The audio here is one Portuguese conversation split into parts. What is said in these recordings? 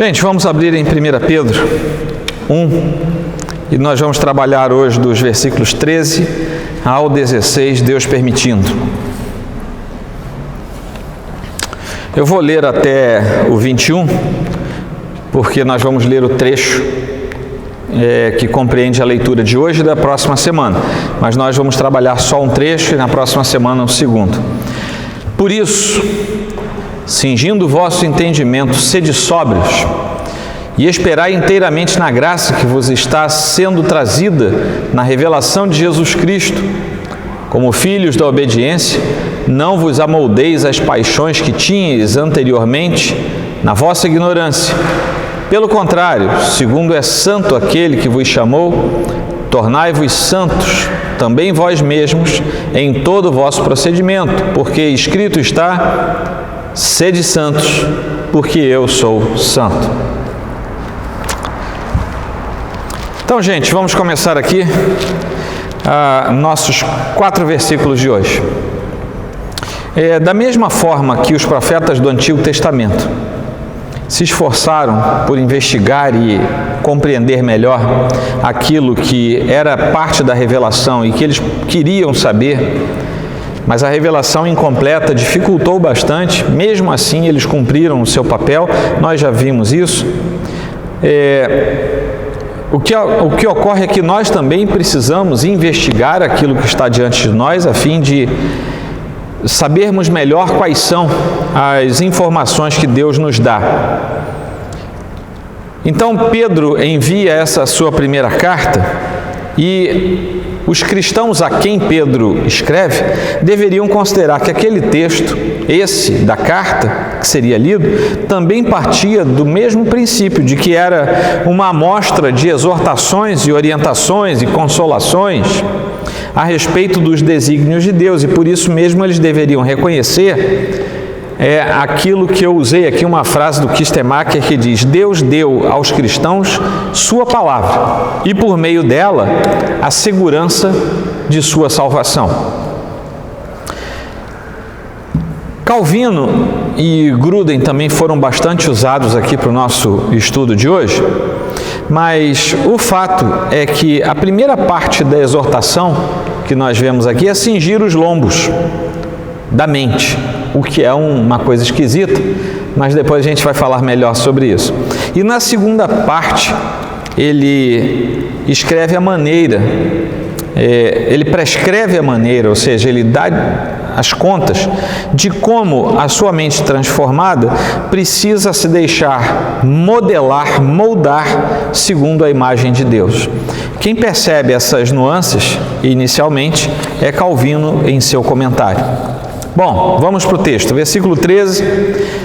Gente, vamos abrir em 1 Pedro 1 e nós vamos trabalhar hoje dos versículos 13 ao 16, Deus permitindo. Eu vou ler até o 21, porque nós vamos ler o trecho que compreende a leitura de hoje e da próxima semana, mas nós vamos trabalhar só um trecho e na próxima semana um segundo. Por isso, cingindo o vosso entendimento, sede sóbrios e esperai inteiramente na graça que vos está sendo trazida na revelação de Jesus Cristo. Como filhos da obediência, não vos amoldeis às paixões que tinhais anteriormente na vossa ignorância. Pelo contrário, segundo é santo aquele que vos chamou, tornai-vos santos também vós mesmos em todo o vosso procedimento, porque escrito está: sede santos, porque eu sou santo. Então, gente, vamos começar aqui nossos 4 versículos de hoje. Da mesma forma que os profetas do Antigo Testamento se esforçaram por investigar e compreender melhor aquilo que era parte da revelação e que eles queriam saber, mas a revelação incompleta dificultou bastante, mesmo assim eles cumpriram o seu papel, nós já vimos isso. O que ocorre é que nós também precisamos investigar aquilo que está diante de nós, a fim de sabermos melhor quais são as informações que Deus nos dá. Então Pedro envia essa sua primeira carta e os cristãos a quem Pedro escreve deveriam considerar que aquele texto, esse da carta que seria lido, também partia do mesmo princípio de que era uma amostra de exortações e orientações e consolações a respeito dos desígnios de Deus, e por isso mesmo eles deveriam reconhecer aquilo que eu usei aqui, uma frase do Kistemacher que diz: Deus deu aos cristãos sua palavra e por meio dela a segurança de sua salvação. Calvino e Gruden também foram bastante usados aqui para o nosso estudo de hoje, mas o fato é que a primeira parte da exortação que nós vemos aqui é cingir os lombos da mente, o que é uma coisa esquisita, mas depois a gente vai falar melhor sobre isso. E na segunda parte, ele escreve a maneira, ele prescreve a maneira, ou seja, ele dá as contas de como a sua mente transformada precisa se deixar modelar, moldar segundo a imagem de Deus. Quem percebe essas nuances, inicialmente, é Calvino em seu comentário. Bom, vamos para o texto, versículo 13,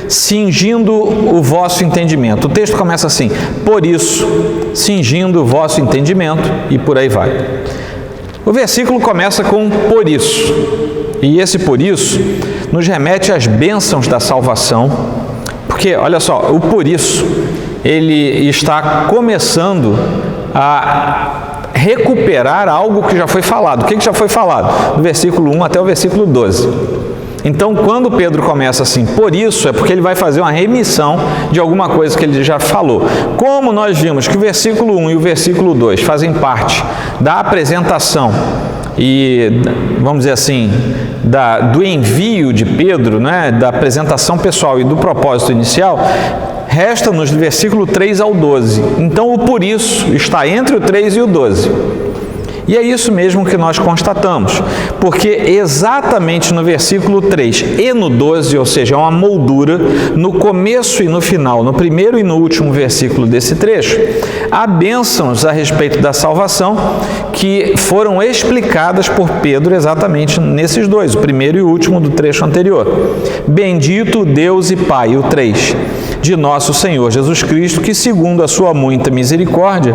cingindo o vosso entendimento. O texto começa assim: por isso, cingindo o vosso entendimento, e por aí vai. O versículo começa com por isso, e esse por isso nos remete às bênçãos da salvação, porque, olha só, o por isso, ele está começando a recuperar algo que já foi falado. O que já foi falado? Do versículo 1 até o versículo 12. Então, quando Pedro começa assim, por isso, é porque ele vai fazer uma remissão de alguma coisa que ele já falou. Como nós vimos que o versículo 1 e o versículo 2 fazem parte da apresentação e, vamos dizer assim, do envio de Pedro, né, da apresentação pessoal e do propósito inicial, resta-nos do versículo 3 ao 12. Então, o por isso está entre o 3 e o 12. E é isso mesmo que nós constatamos, porque exatamente no versículo 3 e no 12, ou seja, é uma moldura, no começo e no final, no primeiro e no último versículo desse trecho, há bênçãos a respeito da salvação que foram explicadas por Pedro exatamente nesses dois, o primeiro e o último do trecho anterior. Bendito Deus e Pai, o 3, de nosso Senhor Jesus Cristo, que segundo a sua muita misericórdia,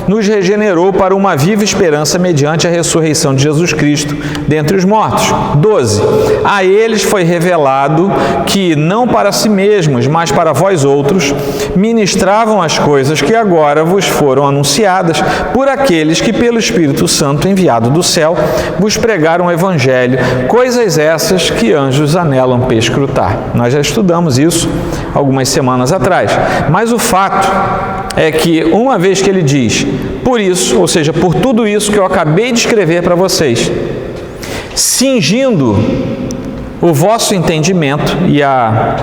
nos regenerou para uma viva esperança mediante a ressurreição de Jesus Cristo dentre os mortos. 12. A eles foi revelado que, não para si mesmos, mas para vós outros, ministravam as coisas que agora vos foram anunciadas por aqueles que, pelo Espírito Santo enviado do céu, vos pregaram o Evangelho, coisas essas que anjos anelam perscrutar. Nós já estudamos isso algumas semanas semanas atrás. Mas o fato é que uma vez que ele diz, por isso, ou seja, por tudo isso que eu acabei de escrever para vocês, cingindo o vosso entendimento, e a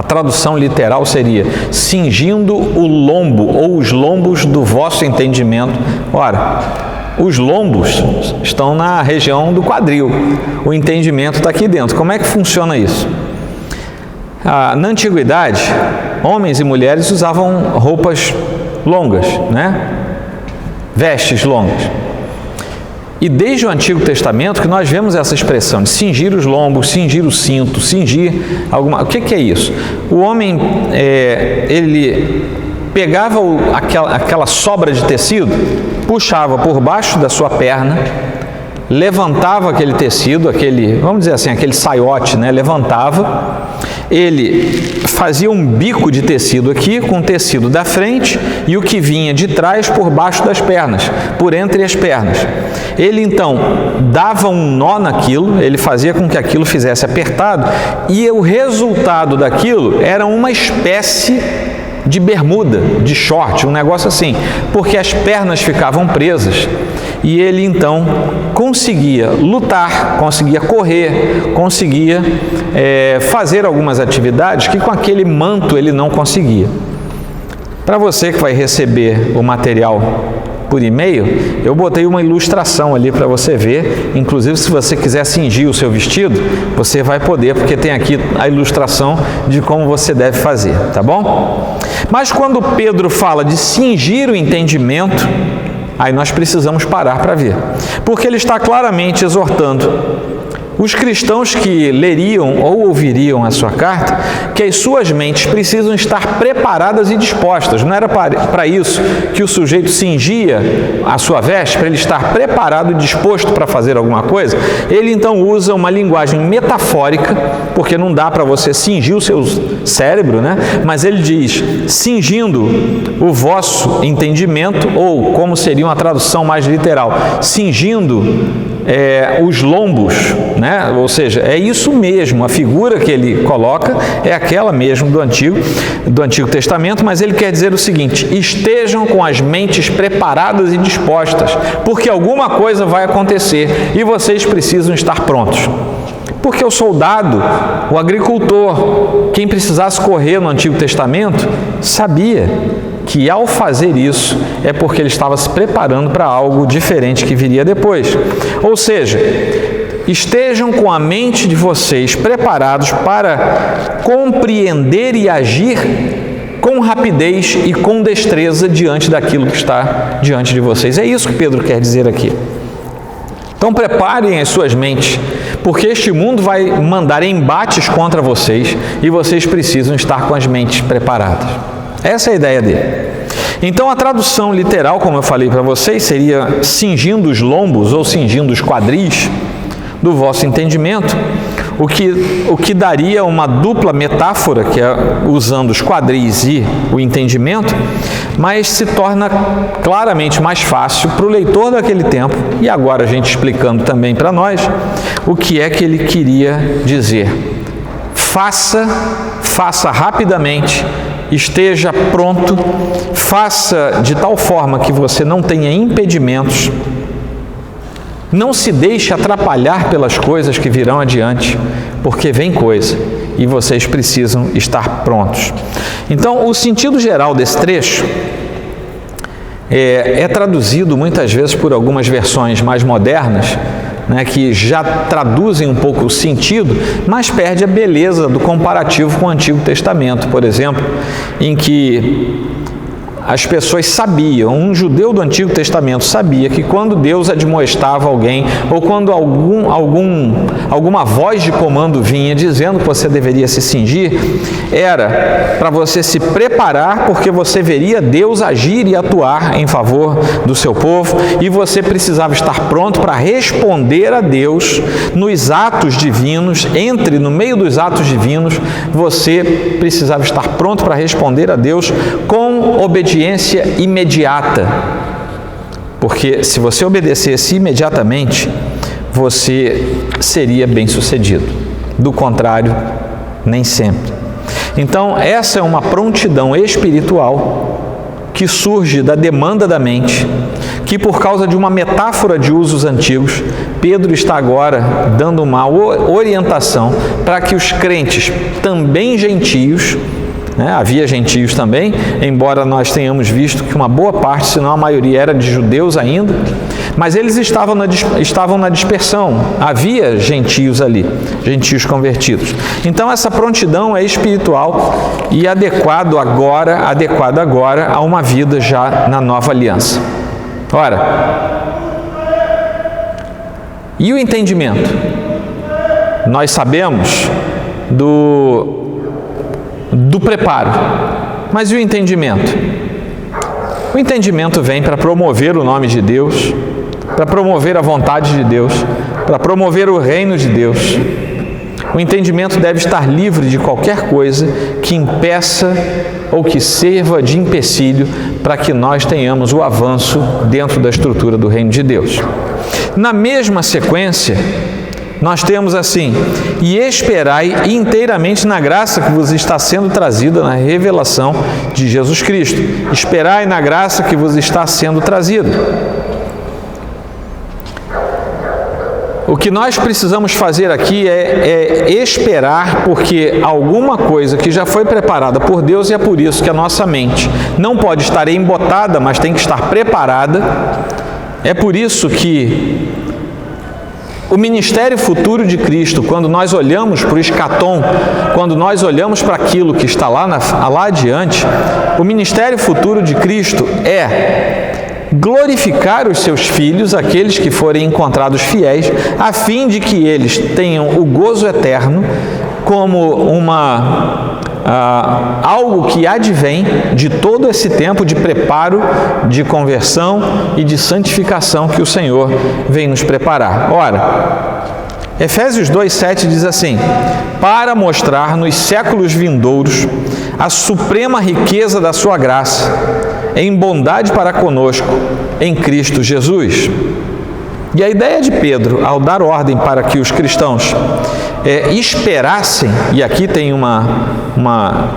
tradução literal seria cingindo o lombo ou os lombos do vosso entendimento. Ora, os lombos estão na região do quadril, o entendimento está aqui dentro. Como é que funciona isso? Na antiguidade, homens e mulheres usavam roupas longas, né? Vestes longas. E desde o Antigo Testamento que nós vemos essa expressão de cingir os lombos, cingir o cinto, cingir alguma... O que é isso? O homem, ele pegava aquela sobra de tecido, puxava por baixo da sua perna, levantava aquele tecido, vamos dizer assim, aquele saiote, né? Levantava, ele fazia um bico de tecido aqui, com o tecido da frente e o que vinha de trás por baixo das pernas, por entre as pernas. Ele então dava um nó naquilo, ele fazia com que aquilo fizesse apertado e o resultado daquilo era uma espécie de bermuda, de short, um negócio assim, porque as pernas ficavam presas e ele então conseguia lutar, conseguia correr, conseguia fazer algumas atividades que com aquele manto ele não conseguia. Para você que vai receber o material por e-mail, eu botei uma ilustração ali para você ver. Inclusive, se você quiser cingir o seu vestido, você vai poder, porque tem aqui a ilustração de como você deve fazer, tá bom? Mas quando Pedro fala de cingir o entendimento, aí nós precisamos parar para ver, porque ele está claramente exortando os cristãos que leriam ou ouviriam a sua carta, que as suas mentes precisam estar preparadas e dispostas. Não era para isso que o sujeito cingia a sua veste, para ele estar preparado e disposto para fazer alguma coisa? Ele então usa uma linguagem metafórica, porque não dá para você cingir o seu cérebro, né? Mas ele diz, cingindo o vosso entendimento, ou como seria uma tradução mais literal, cingindo os lombos, né? Ou seja, é isso mesmo, a figura que ele coloca é aquela mesmo do Antigo Testamento, mas ele quer dizer o seguinte: estejam com as mentes preparadas e dispostas, porque alguma coisa vai acontecer e vocês precisam estar prontos. Porque o soldado, o agricultor, quem precisasse correr no Antigo Testamento, sabia que ao fazer isso é porque ele estava se preparando para algo diferente que viria depois. Ou seja, estejam com a mente de vocês preparados para compreender e agir com rapidez e com destreza diante daquilo que está diante de vocês. É isso que Pedro quer dizer aqui. Então preparem as suas mentes, porque este mundo vai mandar embates contra vocês e vocês precisam estar com as mentes preparadas. Essa é a ideia dele. Então a tradução literal, como eu falei para vocês, seria cingindo os lombos ou cingindo os quadris do vosso entendimento, o que daria uma dupla metáfora, que é usando os quadris e o entendimento, mas se torna claramente mais fácil para o leitor daquele tempo, e agora a gente explicando também para nós, o que é que ele queria dizer. Faça rapidamente, esteja pronto, faça de tal forma que você não tenha impedimentos, não se deixe atrapalhar pelas coisas que virão adiante, porque vem coisa e vocês precisam estar prontos. Então, o sentido geral desse trecho é traduzido muitas vezes por algumas versões mais modernas, né, que já traduzem um pouco o sentido, mas perde a beleza do comparativo com o Antigo Testamento, por exemplo, em que as pessoas sabiam, um judeu do Antigo Testamento sabia que quando Deus admoestava alguém, ou quando alguma voz de comando vinha dizendo que você deveria se cingir, era para você se preparar, porque você veria Deus agir e atuar em favor do seu povo, e você precisava estar pronto para responder a Deus nos atos divinos. No meio dos atos divinos, você precisava estar pronto para responder a Deus com obediência imediata, porque se você obedecesse imediatamente, você seria bem-sucedido. Do contrário, nem sempre. Então, essa é uma prontidão espiritual que surge da demanda da mente, que por causa de uma metáfora de usos antigos, Pedro está agora dando uma orientação para que os crentes, também gentios, havia gentios também, embora nós tenhamos visto que uma boa parte, se não a maioria, era de judeus ainda, mas eles estavam na dispersão, havia gentios ali, gentios convertidos. Então essa prontidão é espiritual e adequado agora a uma vida já na nova aliança. Ora, e o entendimento? Nós sabemos do preparo, mas e o entendimento? O entendimento vem para promover o nome de Deus, para promover a vontade de Deus, para promover o reino de Deus. O entendimento deve estar livre de qualquer coisa que impeça ou que sirva de empecilho para que nós tenhamos o avanço dentro da estrutura do reino de Deus. Na mesma sequência, nós temos assim: e esperai inteiramente na graça que vos está sendo trazida na revelação de Jesus Cristo. Esperai na graça que vos está sendo trazida. O que nós precisamos fazer aqui é esperar, porque alguma coisa que já foi preparada por Deus, e é por isso que a nossa mente não pode estar embotada, mas tem que estar preparada. É por isso que o ministério futuro de Cristo, quando nós olhamos para o escatom, quando nós olhamos para aquilo que está lá adiante, o ministério futuro de Cristo é glorificar os seus filhos, aqueles que forem encontrados fiéis, a fim de que eles tenham o gozo eterno como algo que advém de todo esse tempo de preparo, de conversão e de santificação que o Senhor vem nos preparar. Ora, Efésios 2,7 diz assim: para mostrar nos séculos vindouros a suprema riqueza da sua graça, em bondade para conosco, em Cristo Jesus. E a ideia de Pedro, ao dar ordem para que os cristãos esperassem, e aqui tem uma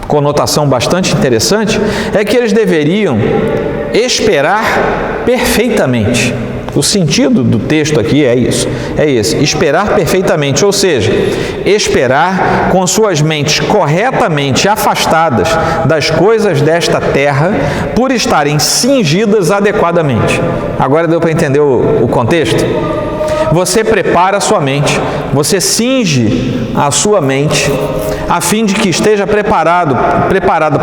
conotação bastante interessante, é que eles deveriam esperar perfeitamente. O sentido do texto aqui é esse, esperar perfeitamente, ou seja, esperar com suas mentes corretamente afastadas das coisas desta terra, por estarem cingidas adequadamente. Agora deu para entender o contexto? Você prepara a sua mente, você cinge a sua mente, a fim de que esteja preparado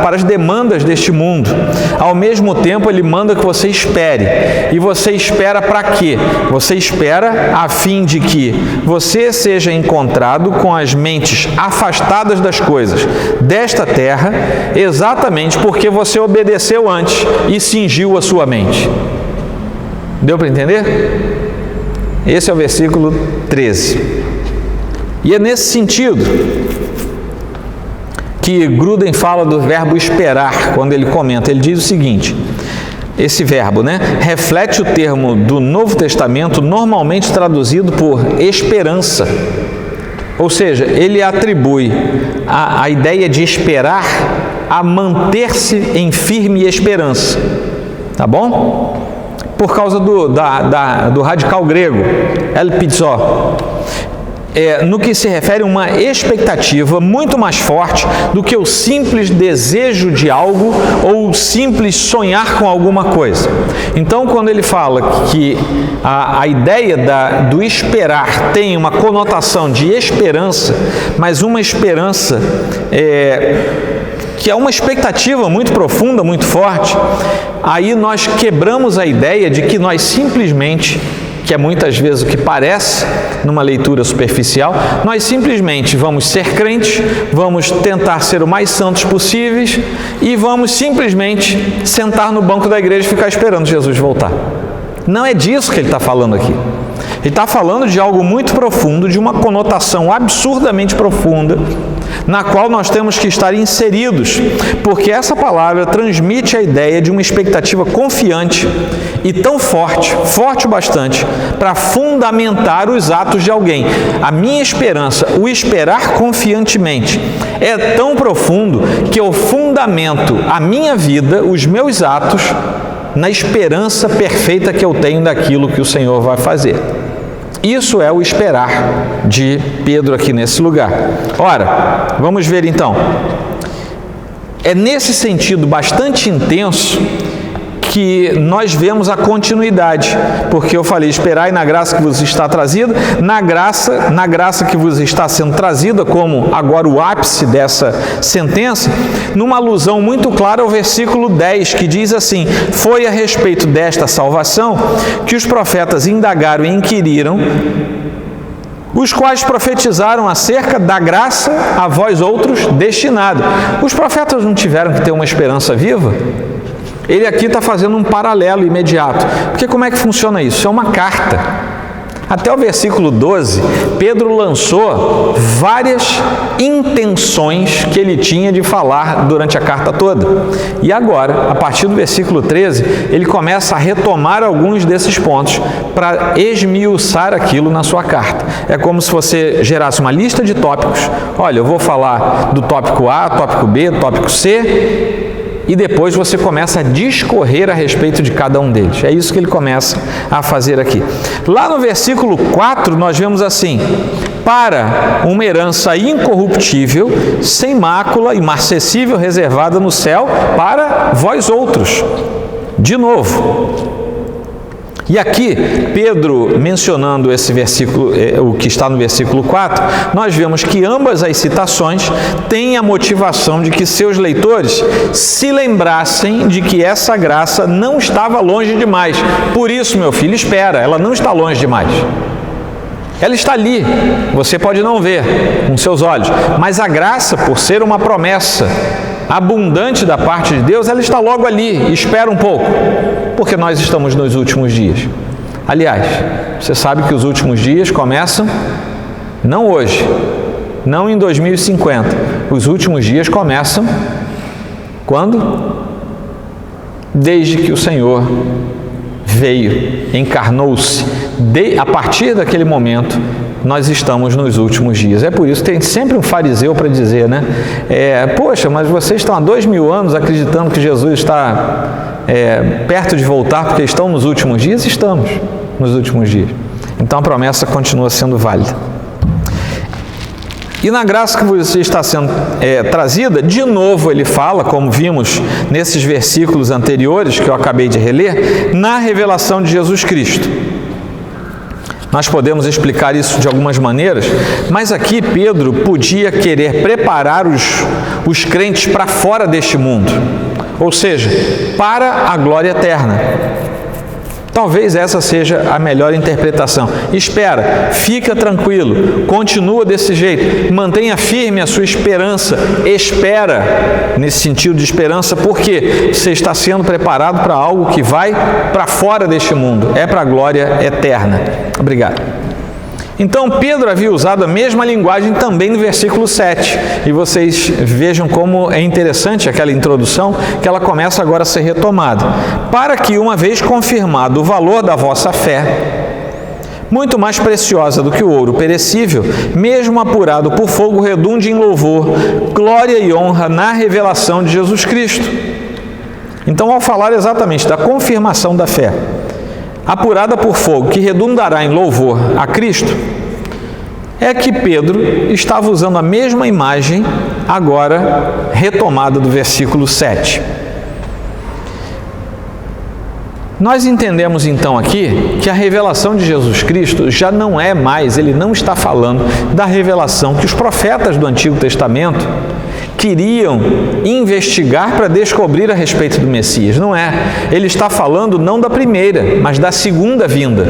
para as demandas deste mundo. Ao mesmo tempo, ele manda que você espere. E você espera para quê? Você espera a fim de que você seja encontrado com as mentes afastadas das coisas desta terra, exatamente porque você obedeceu antes e cingiu a sua mente. Deu para entender? Esse é o versículo 13. E é nesse sentido que Gruden fala do verbo esperar, quando ele comenta. Ele diz o seguinte: esse verbo, reflete o termo do Novo Testamento normalmente traduzido por esperança. Ou seja, ele atribui a ideia de esperar a manter-se em firme esperança. Tá bom? Por causa do radical grego, elpizo, no que se refere a uma expectativa muito mais forte do que o simples desejo de algo ou o simples sonhar com alguma coisa. Então, quando ele fala que a ideia do esperar tem uma conotação de esperança, mas uma esperança que é uma expectativa muito profunda, muito forte, aí nós quebramos a ideia de que nós simplesmente, que é muitas vezes o que parece numa leitura superficial, nós simplesmente vamos ser crentes, vamos tentar ser o mais santos possíveis e vamos simplesmente sentar no banco da igreja e ficar esperando Jesus voltar. Não é disso que ele está falando aqui. Ele está falando de algo muito profundo, de uma conotação absurdamente profunda, na qual nós temos que estar inseridos, porque essa palavra transmite a ideia de uma expectativa confiante e tão forte, forte o bastante, para fundamentar os atos de alguém. A minha esperança, o esperar confiantemente, é tão profundo que eu fundamento a minha vida, os meus atos, na esperança perfeita que eu tenho daquilo que o Senhor vai fazer. Isso é o esperar de Pedro aqui nesse lugar. Ora, vamos ver então. É nesse sentido bastante intenso que nós vemos a continuidade, porque eu falei, esperai na graça que vos está trazida, na graça que vos está sendo trazida, como agora o ápice dessa sentença, numa alusão muito clara ao versículo 10, que diz assim: foi a respeito desta salvação que os profetas indagaram e inquiriram, os quais profetizaram acerca da graça a vós outros destinada. Os profetas não tiveram que ter uma esperança viva? Ele aqui está fazendo um paralelo imediato. Porque como é que funciona isso? É uma carta. Até o versículo 12, Pedro lançou várias intenções que ele tinha de falar durante a carta toda. E agora, a partir do versículo 13, ele começa a retomar alguns desses pontos para esmiuçar aquilo na sua carta. É como se você gerasse uma lista de tópicos. Olha, eu vou falar do tópico A, tópico B, tópico C, e depois você começa a discorrer a respeito de cada um deles. É isso que ele começa a fazer aqui. Lá no versículo 4, nós vemos assim: para uma herança incorruptível, sem mácula, imarcessível, reservada no céu, para vós outros. De novo. E aqui, Pedro, mencionando esse versículo, o que está no versículo 4, nós vemos que ambas as citações têm a motivação de que seus leitores se lembrassem de que essa graça não estava longe demais. Por isso, meu filho, espera, ela não está longe demais. Ela está ali, você pode não ver com seus olhos, mas a graça, por ser uma promessa abundante da parte de Deus, ela está logo ali. Espera um pouco, porque nós estamos nos últimos dias. Aliás, você sabe que os últimos dias começam não hoje, não em 2050. Os últimos dias começam quando? Desde que o Senhor veio, encarnou-se. A partir daquele momento, nós estamos nos últimos dias. É por isso que tem sempre um fariseu para dizer, né? Poxa, mas vocês estão há 2000 anos acreditando que Jesus está perto de voltar porque estão nos últimos dias? Estamos nos últimos dias. Então a promessa continua sendo válida. E na graça que você está sendo trazida, de novo ele fala, como vimos nesses versículos anteriores que eu acabei de reler, na revelação de Jesus Cristo. Nós podemos explicar isso de algumas maneiras, mas aqui Pedro podia querer preparar os crentes para fora deste mundo, ou seja, para a glória eterna. Talvez essa seja a melhor interpretação. Espera, fica tranquilo, continua desse jeito, mantenha firme a sua esperança, espera nesse sentido de esperança, porque você está sendo preparado para algo que vai para fora deste mundo, é para a glória eterna. Obrigado. Então, Pedro havia usado a mesma linguagem também no versículo 7. E vocês vejam como é interessante aquela introdução, que ela começa agora a ser retomada. Para que, uma vez confirmado o valor da vossa fé, muito mais preciosa do que o ouro perecível, mesmo apurado por fogo, redunde em louvor, glória e honra na revelação de Jesus Cristo. Então, ao falar exatamente da confirmação da fé, apurada por fogo, que redundará em louvor a Cristo, é que Pedro estava usando a mesma imagem, agora retomada do versículo 7. Nós entendemos então aqui que a revelação de Jesus Cristo já não é mais, ele não está falando da revelação que os profetas do Antigo Testamento queriam investigar para descobrir a respeito do Messias. Não é. Ele está falando não da primeira, mas da segunda vinda.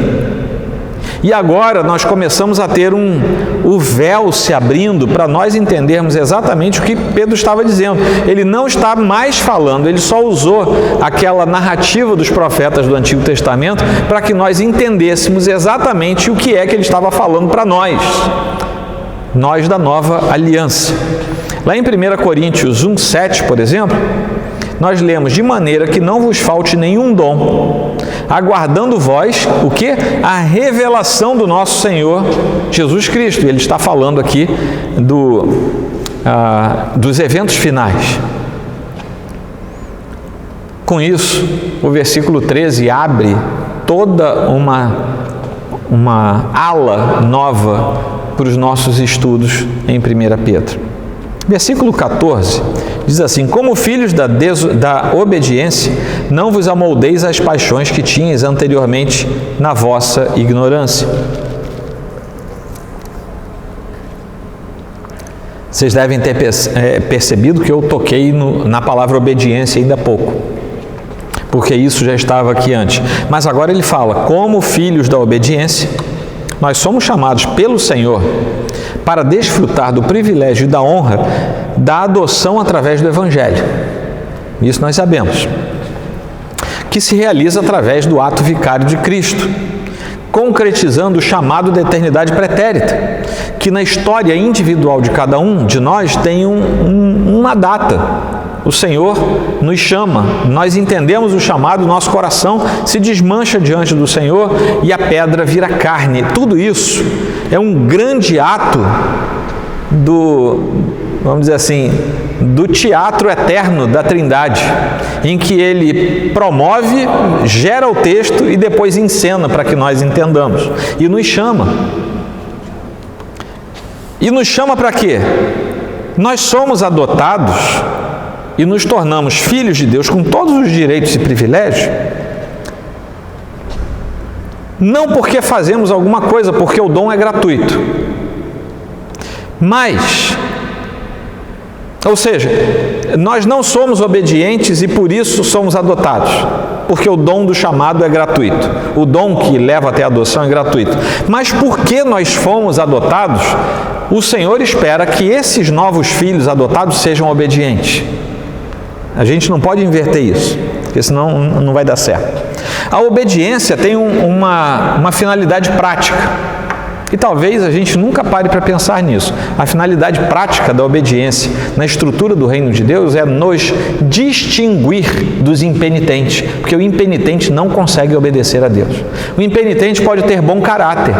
E agora nós começamos a ter o véu se abrindo para nós entendermos exatamente o que Pedro estava dizendo. Ele não está mais falando, ele só usou aquela narrativa dos profetas do Antigo Testamento para que nós entendêssemos exatamente o que é que ele estava falando para nós da nova aliança. Lá em 1 Coríntios 1,7, por exemplo, nós lemos: de maneira que não vos falte nenhum dom, aguardando vós, o quê? A revelação do nosso Senhor Jesus Cristo. E ele está falando aqui dos eventos finais. Com isso, o versículo 13 abre toda uma ala nova para os nossos estudos em 1 Pedro. Versículo 14 diz assim: como filhos da obediência, não vos amoldeis às paixões que tinhas anteriormente na vossa ignorância. Vocês devem ter percebido que eu toquei na palavra obediência ainda há pouco, porque isso já estava aqui antes. Mas agora ele fala: como filhos da obediência, nós somos chamados pelo Senhor para desfrutar do privilégio e da honra da adoção através do Evangelho. Isso nós sabemos, que se realiza através do ato vicário de Cristo, concretizando o chamado da eternidade pretérita, que na história individual de cada um de nós tem uma data. O Senhor nos chama, nós entendemos o chamado, nosso coração se desmancha diante do Senhor e a pedra vira carne. Tudo isso é um grande ato vamos dizer assim, do teatro eterno da Trindade, em que ele promove, gera o texto e depois encena para que nós entendamos. E nos chama. E nos chama para quê? Nós somos adotados e nos tornamos filhos de Deus com todos os direitos e privilégios, não porque fazemos alguma coisa, porque o dom é gratuito, mas, ou seja, nós não somos obedientes e por isso somos adotados, porque o dom do chamado é gratuito, o dom que leva até a adoção é gratuito, mas porque nós fomos adotados, o Senhor espera que esses novos filhos adotados sejam obedientes. A gente não pode inverter isso, porque senão não vai dar certo. A obediência tem uma finalidade prática, e talvez a gente nunca pare para pensar nisso. A finalidade prática da obediência na estrutura do reino de Deus é nos distinguir dos impenitentes, porque o impenitente não consegue obedecer a Deus. O impenitente pode ter bom caráter,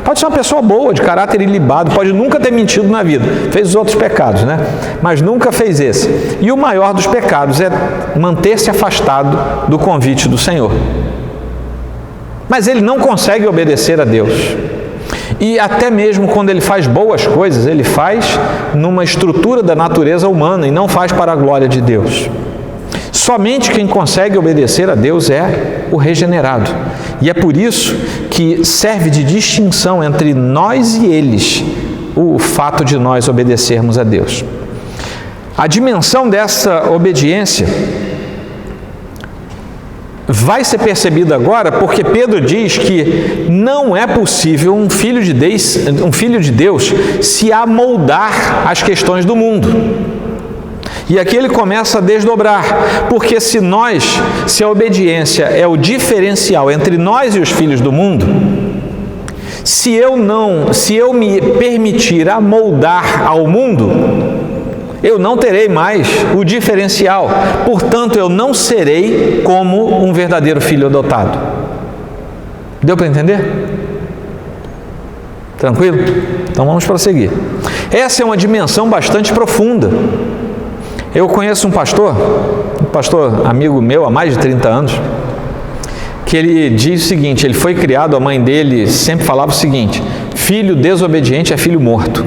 pode ser uma pessoa boa, de caráter ilibado, pode nunca ter mentido na vida, fez os outros pecados, né? Mas nunca fez esse. E o maior dos pecados é manter-se afastado do convite do Senhor. Mas ele não consegue obedecer a Deus. E até mesmo quando ele faz boas coisas, ele faz numa estrutura da natureza humana e não faz para a glória de Deus. Somente quem consegue obedecer a Deus é o regenerado. E é por isso que serve de distinção entre nós e eles o fato de nós obedecermos a Deus. A dimensão dessa obediência vai ser percebida agora porque Pedro diz que não é possível um filho de Deus se amoldar às questões do mundo. E aqui ele começa a desdobrar, porque se a obediência é o diferencial entre nós e os filhos do mundo, se eu me permitir amoldar ao mundo, eu não terei mais o diferencial, portanto eu não serei como um verdadeiro filho adotado. Deu para entender? Tranquilo? Então vamos prosseguir. Essa é uma dimensão bastante profunda. Eu conheço um pastor amigo meu há mais de 30 anos, que ele diz o seguinte: ele foi criado, a mãe dele sempre falava o seguinte: filho desobediente é filho morto.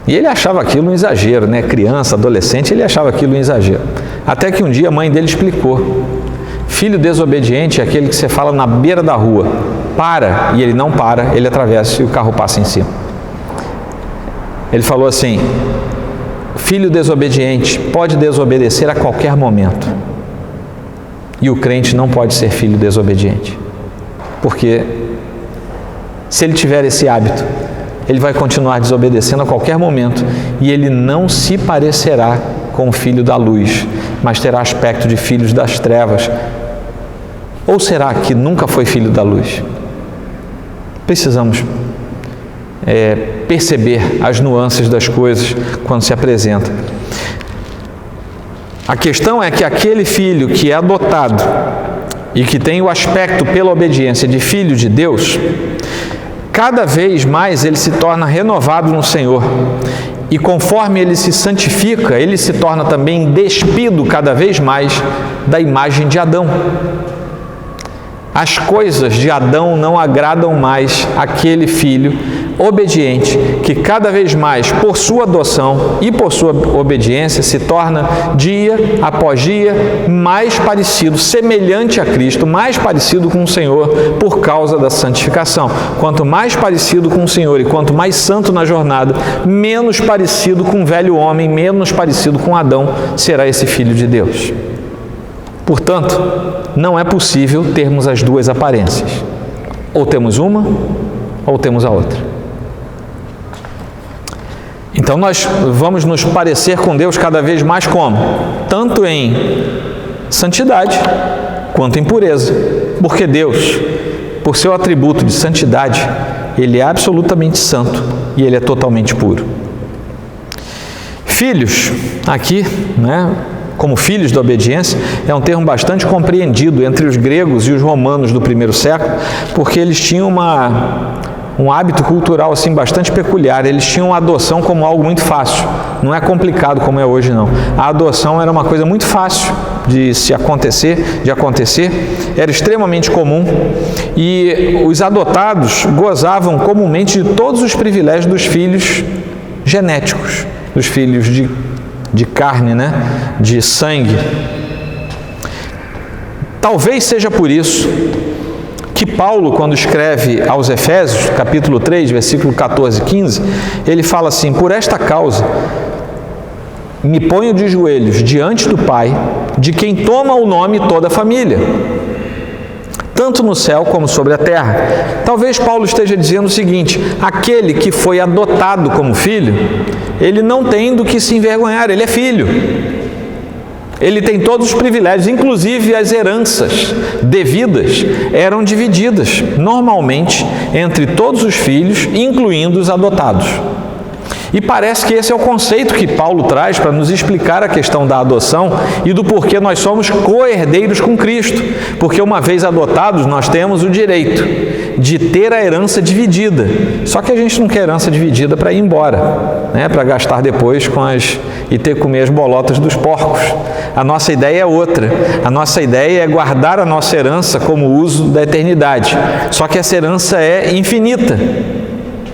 E ele achava aquilo um exagero, né? Criança, adolescente, ele achava aquilo um exagero. Até que um dia a mãe dele explicou: filho desobediente é aquele que você fala na beira da rua, para, e ele não para, ele atravessa e o carro passa em cima. Ele falou assim: filho desobediente pode desobedecer a qualquer momento. E o crente não pode ser filho desobediente. Porque se ele tiver esse hábito, ele vai continuar desobedecendo a qualquer momento e ele não se parecerá com o filho da luz, mas terá aspecto de filhos das trevas. Ou será que nunca foi filho da luz? Precisamos perceber as nuances das coisas quando se apresenta. A questão é que aquele filho que é adotado e que tem o aspecto pela obediência de filho de Deus, cada vez mais ele se torna renovado no Senhor. E conforme ele se santifica, ele se torna também despido cada vez mais da imagem de Adão. As coisas de Adão não agradam mais aquele filho obediente, que cada vez mais, por sua adoção e por sua obediência, se torna dia após dia mais parecido, semelhante a Cristo, mais parecido com o Senhor por causa da santificação. Quanto mais parecido com o Senhor e quanto mais santo na jornada, menos parecido com o velho homem, menos parecido com Adão será esse filho de Deus. Portanto, não é possível termos as duas aparências. Ou temos uma, ou temos a outra. Então nós vamos nos parecer com Deus cada vez mais como? Tanto em santidade, quanto em pureza. Porque Deus, por seu atributo de santidade, Ele é absolutamente santo e Ele é totalmente puro. Filhos, aqui, como filhos da obediência, é um termo bastante compreendido entre os gregos e os romanos do primeiro século, porque eles tinham um hábito cultural assim bastante peculiar. Eles tinham a adoção como algo muito fácil, não é complicado como é hoje não. A adoção era uma coisa muito fácil de acontecer, era extremamente comum, e os adotados gozavam comumente de todos os privilégios dos filhos genéticos, dos filhos de carne, de sangue. Talvez seja por isso que Paulo, quando escreve aos Efésios, capítulo 3, versículo 14 e 15, ele fala assim: por esta causa me ponho de joelhos diante do Pai, de quem toma o nome toda a família, tanto no céu como sobre a terra. Talvez Paulo esteja dizendo o seguinte: aquele que foi adotado como filho, ele não tem do que se envergonhar, ele é filho. Ele tem todos os privilégios, inclusive as heranças devidas eram divididas normalmente entre todos os filhos, incluindo os adotados. E parece que esse é o conceito que Paulo traz para nos explicar a questão da adoção e do porquê nós somos co-herdeiros com Cristo. Porque uma vez adotados, nós temos o direito de ter a herança dividida. Só que a gente não quer herança dividida para ir embora, para gastar depois e ter que comer as bolotas dos porcos. A nossa ideia é outra. A nossa ideia é guardar a nossa herança como uso da eternidade. Só que essa herança é infinita,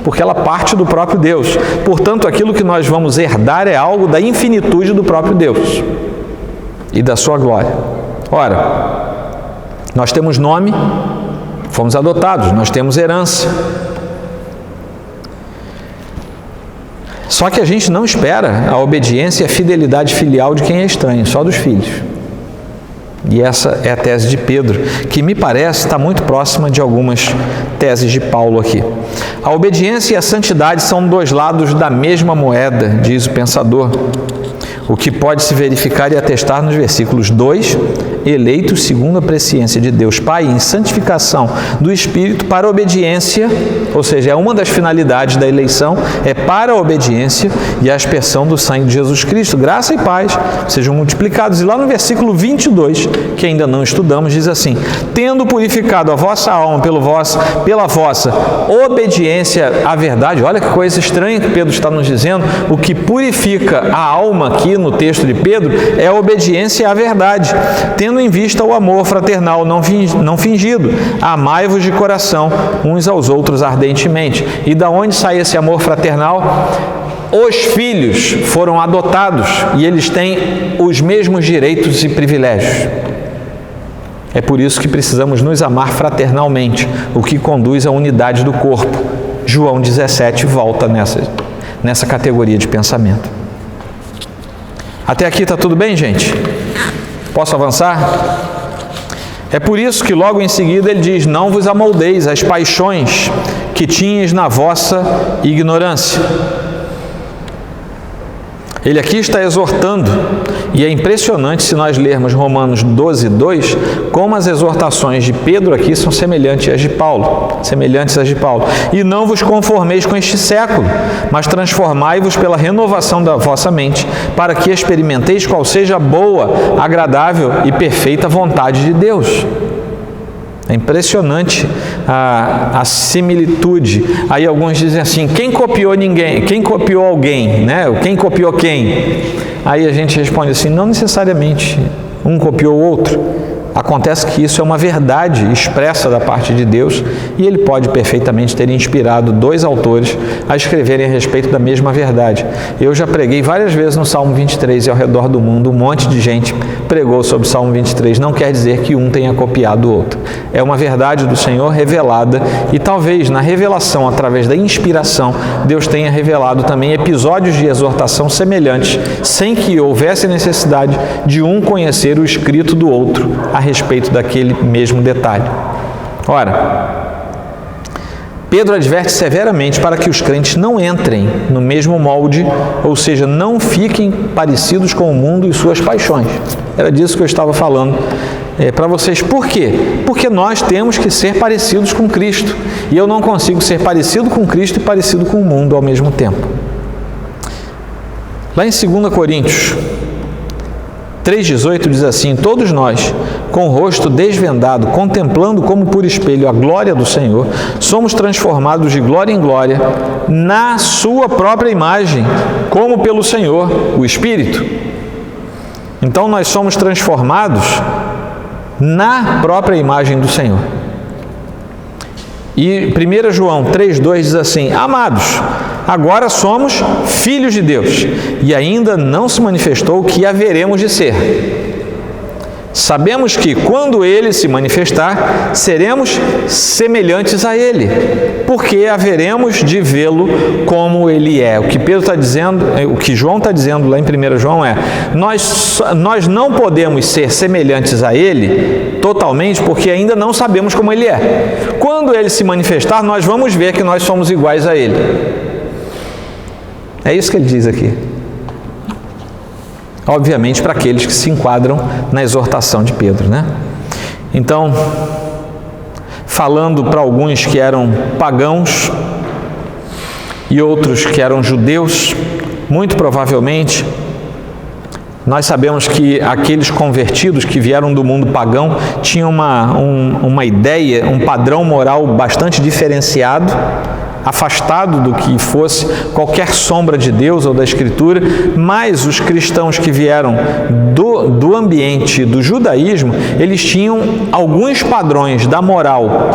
porque ela parte do próprio Deus. Portanto, aquilo que nós vamos herdar é algo da infinitude do próprio Deus e da sua glória. Ora, nós temos nome, fomos adotados, nós temos herança. Só que a gente não espera a obediência e a fidelidade filial de quem é estranho, só dos filhos. E essa é a tese de Pedro, que me parece estar muito próxima de algumas teses de Paulo aqui. A obediência e a santidade são dois lados da mesma moeda, diz o pensador, o que pode se verificar e atestar nos versículos 2, eleitos segundo a presciência de Deus Pai em santificação do Espírito para a obediência, ou seja, é uma das finalidades da eleição, é para a obediência e a aspersão do sangue de Jesus Cristo. Graça e paz sejam multiplicados. E lá no versículo 22, que ainda não estudamos, diz assim: tendo purificado a vossa alma pela vossa obediência à verdade. Olha que coisa estranha que Pedro está nos dizendo. O que purifica a alma aqui no texto de Pedro é a obediência à verdade, tendo em vista o amor fraternal não fingido. Amai-vos de coração uns aos outros ardentemente. E da onde sai esse amor fraternal? Os filhos foram adotados e eles têm os mesmos direitos e privilégios. É por isso que precisamos nos amar fraternalmente, o que conduz à unidade do corpo. João 17 volta nessa categoria de pensamento. Até aqui está tudo bem, gente? Posso avançar? É por isso que logo em seguida ele diz: não vos amoldeis às paixões que tinhas na vossa ignorância. Ele aqui está exortando E é impressionante se nós lermos Romanos 12, 2, como as exortações de Pedro aqui são semelhantes às de Paulo. E não vos conformeis com este século, mas transformai-vos pela renovação da vossa mente, para que experimenteis qual seja a boa, agradável e perfeita vontade de Deus. É impressionante a similitude. Aí alguns dizem assim, quem copiou alguém, né? Quem copiou quem? Aí a gente responde assim, não necessariamente um copiou o outro. Acontece que isso é uma verdade expressa da parte de Deus e Ele pode perfeitamente ter inspirado dois autores a escreverem a respeito da mesma verdade. Eu já preguei várias vezes no Salmo 23 e ao redor do mundo um monte de gente pregou sobre o Salmo 23. Não quer dizer que um tenha copiado o outro. É uma verdade do Senhor revelada e talvez na revelação, através da inspiração, Deus tenha revelado também episódios de exortação semelhantes, sem que houvesse necessidade de um conhecer o escrito do outro a respeito daquele mesmo detalhe. Ora, Pedro adverte severamente para que os crentes não entrem no mesmo molde, ou seja, não fiquem parecidos com o mundo e suas paixões. Era disso que eu estava falando para vocês. Por quê? Porque nós temos que ser parecidos com Cristo. E eu não consigo ser parecido com Cristo e parecido com o mundo ao mesmo tempo. Lá em 2 Coríntios 3,18 diz assim, todos nós, com o rosto desvendado, contemplando como por espelho a glória do Senhor, somos transformados de glória em glória na sua própria imagem, como pelo Senhor, o Espírito. Então nós somos transformados na própria imagem do Senhor. E 1 João 3,2 diz assim, amados, agora somos filhos de Deus, e ainda não se manifestou o que haveremos de ser. Sabemos que, quando Ele se manifestar, seremos semelhantes a Ele, porque haveremos de vê-lo como Ele é. O que Pedro está dizendo, o que João está dizendo lá em 1 João é, nós não podemos ser semelhantes a Ele totalmente, porque ainda não sabemos como Ele é. Quando Ele se manifestar, nós vamos ver que nós somos iguais a Ele. É isso que ele diz aqui. Obviamente para aqueles que se enquadram na exortação de Pedro, né? Então, falando para alguns que eram pagãos e outros que eram judeus, muito provavelmente, nós sabemos que aqueles convertidos que vieram do mundo pagão tinham uma ideia, um padrão moral bastante diferenciado, afastado do que fosse qualquer sombra de Deus ou da Escritura, mas os cristãos que vieram do ambiente do judaísmo, eles tinham alguns padrões da moral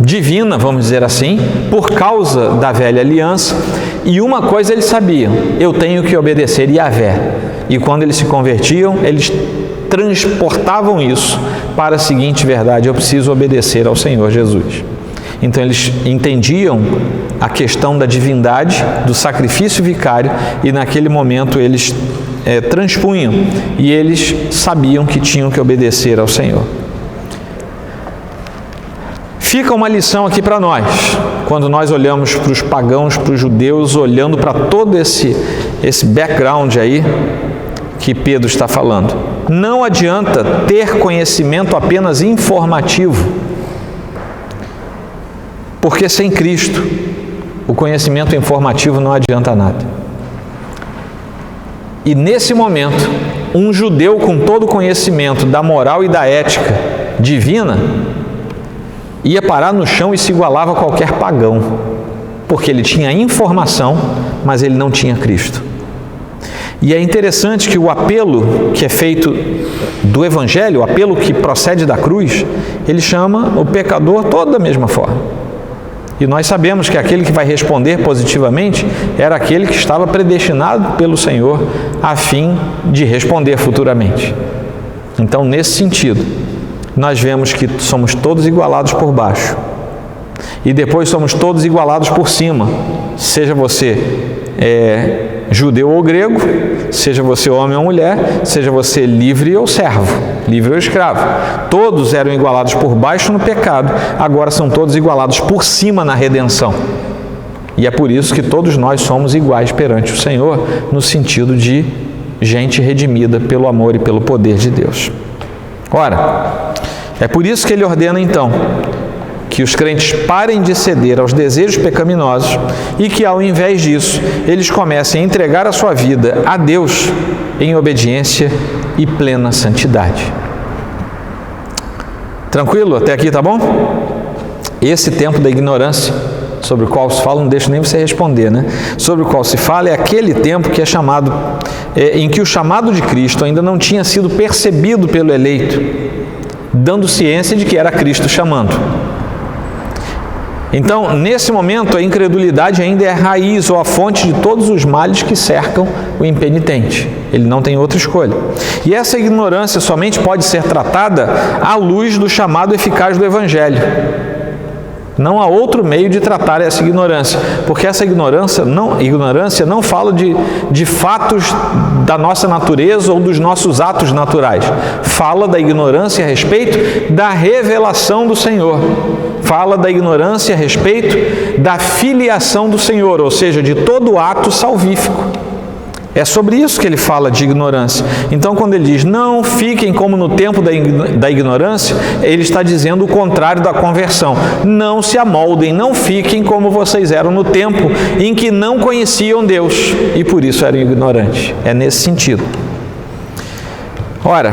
divina, vamos dizer assim, por causa da velha aliança, e uma coisa eles sabiam, eu tenho que obedecer Yahvé, e quando eles se convertiam, eles transportavam isso para a seguinte verdade, eu preciso obedecer ao Senhor Jesus. Então eles entendiam a questão da divindade, do sacrifício vicário, e naquele momento eles transpunham, e eles sabiam que tinham que obedecer ao Senhor. Fica uma lição aqui para nós, quando nós olhamos para os pagãos, para os judeus, olhando para todo esse background aí que Pedro está falando. Não adianta ter conhecimento apenas informativo, porque sem Cristo, o conhecimento informativo não adianta nada. E nesse momento, um judeu com todo o conhecimento da moral e da ética divina, ia parar no chão e se igualava a qualquer pagão, porque ele tinha informação, mas ele não tinha Cristo. E é interessante que o apelo que é feito do Evangelho, o apelo que procede da cruz, ele chama o pecador todo da mesma forma. E nós sabemos que aquele que vai responder positivamente era aquele que estava predestinado pelo Senhor a fim de responder futuramente. Então, nesse sentido, nós vemos que somos todos igualados por baixo. E depois somos todos igualados por cima. Seja você judeu ou grego, seja você homem ou mulher, seja você livre ou servo, livre ou escravo. Todos eram igualados por baixo no pecado, agora são todos igualados por cima na redenção. E é por isso que todos nós somos iguais perante o Senhor, no sentido de gente redimida pelo amor e pelo poder de Deus. Ora, é por isso que ele ordena então que os crentes parem de ceder aos desejos pecaminosos e que, ao invés disso, eles comecem a entregar a sua vida a Deus em obediência e plena santidade. Tranquilo? Até aqui tá bom? Esse tempo da ignorância sobre o qual se fala, não deixo nem você responder, né? Sobre o qual se fala é aquele tempo que é chamado, em que o chamado de Cristo ainda não tinha sido percebido pelo eleito, dando ciência de que era Cristo chamando. Então, nesse momento, a incredulidade ainda é a raiz ou a fonte de todos os males que cercam o impenitente. Ele não tem outra escolha. E essa ignorância somente pode ser tratada à luz do chamado eficaz do Evangelho. Não há outro meio de tratar essa ignorância, porque essa ignorância não fala de fatos da nossa natureza ou dos nossos atos naturais. Fala da ignorância a respeito da revelação do Senhor. Fala da ignorância a respeito da filiação do Senhor, ou seja, de todo ato salvífico. É sobre isso que ele fala de ignorância. Então, quando ele diz, não fiquem como no tempo da ignorância, ele está dizendo o contrário da conversão. Não se amoldem, não fiquem como vocês eram no tempo em que não conheciam Deus e por isso eram ignorantes. É nesse sentido. Ora,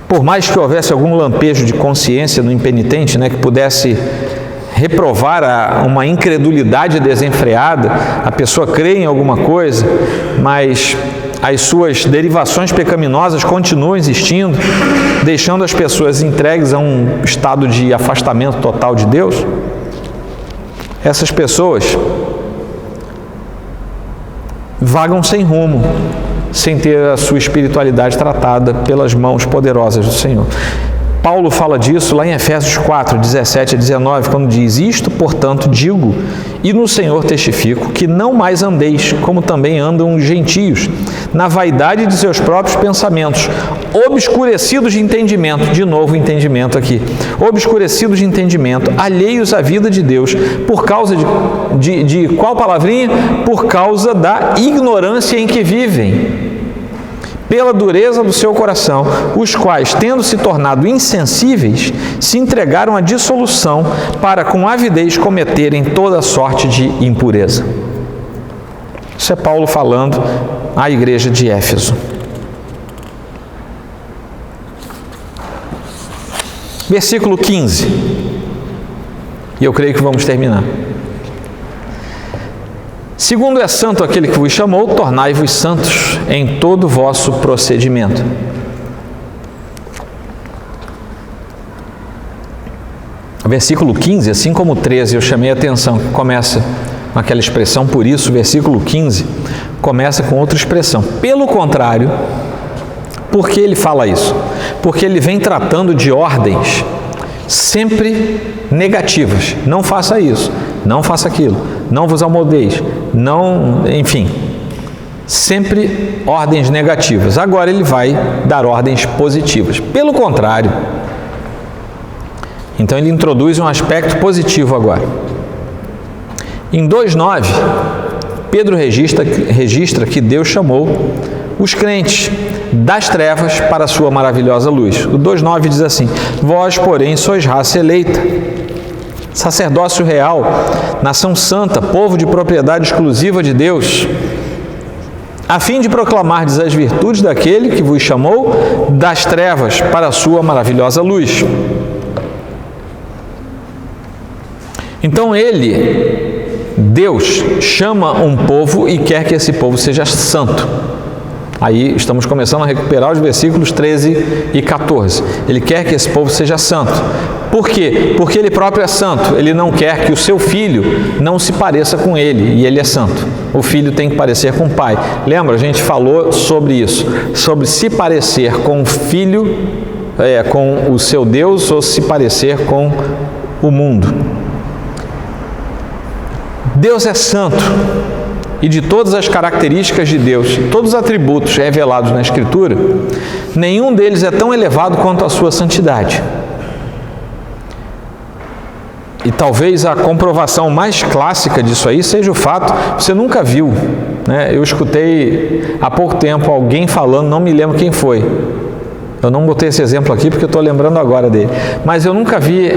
por mais que houvesse algum lampejo de consciência no impenitente, que pudesse reprovar uma incredulidade desenfreada, a pessoa crê em alguma coisa, mas as suas derivações pecaminosas continuam existindo, deixando as pessoas entregues a um estado de afastamento total de Deus. Essas pessoas vagam sem rumo, sem ter a sua espiritualidade tratada pelas mãos poderosas do Senhor. Paulo fala disso lá em Efésios 4, 17 a 19, quando diz, isto, portanto, digo, e no Senhor testifico, que não mais andeis, como também andam os gentios, na vaidade de seus próprios pensamentos, obscurecidos de entendimento, de novo entendimento aqui, obscurecidos de entendimento, alheios à vida de Deus, por causa de qual palavrinha? Por causa da ignorância em que vivem. Pela dureza do seu coração, os quais, tendo se tornado insensíveis, se entregaram à dissolução para com avidez cometerem toda sorte de impureza. Isso é Paulo falando à igreja de Éfeso. Versículo 15. E eu creio que vamos terminar. Segundo é santo aquele que vos chamou, tornai-vos santos em todo o vosso procedimento. O versículo 15, assim como o 13, eu chamei a atenção, que começa com aquela expressão, por isso, o versículo 15 começa com outra expressão. Pelo contrário, por que ele fala isso? Porque ele vem tratando de ordens sempre negativas. Não faça isso, não faça aquilo, não vos amoldeis, não, enfim, sempre ordens negativas. Agora ele vai dar ordens positivas. Pelo contrário, então ele introduz um aspecto positivo agora. Em 2:9, Pedro registra que Deus chamou os crentes das trevas para a sua maravilhosa luz. O 2:9 diz assim, vós, porém, sois raça eleita, sacerdócio real, nação santa, povo de propriedade exclusiva de Deus, a fim de proclamardes as virtudes daquele que vos chamou das trevas para a sua maravilhosa luz. Então Deus chama um povo e quer que esse povo seja santo. Aí estamos começando a recuperar os versículos 13 e 14. Ele quer que esse povo seja santo. Por quê? Porque ele próprio é santo. Ele não quer que o seu filho não se pareça com ele, e ele é santo. O filho tem que parecer com o pai. Lembra? A gente falou sobre isso, sobre se parecer com o filho, com o seu Deus, ou se parecer com o mundo. Deus é santo. E de todas as características de Deus, todos os atributos revelados na Escritura, nenhum deles é tão elevado quanto a sua santidade. E talvez a comprovação mais clássica disso aí seja o fato, você nunca viu, né? Eu escutei há pouco tempo alguém falando, não me lembro quem foi. Eu não botei esse exemplo aqui porque eu estou lembrando agora dele. Mas eu nunca vi,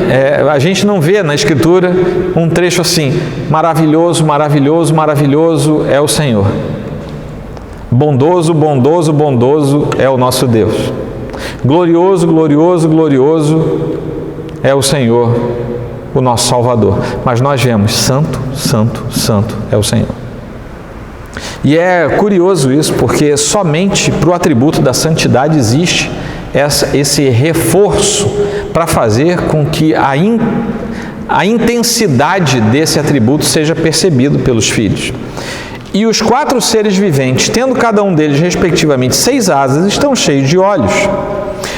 a gente não vê na Escritura um trecho assim, maravilhoso, maravilhoso, maravilhoso é o Senhor. Bondoso, bondoso, bondoso é o nosso Deus. Glorioso, glorioso, glorioso é o Senhor, o nosso Salvador. Mas nós vemos, santo, santo, santo é o Senhor. E é curioso isso, porque somente para o atributo da santidade existe esse reforço para fazer com que a intensidade desse atributo seja percebido pelos filhos. E os 4 seres viventes, tendo cada um deles respectivamente 6 asas, estão cheios de olhos.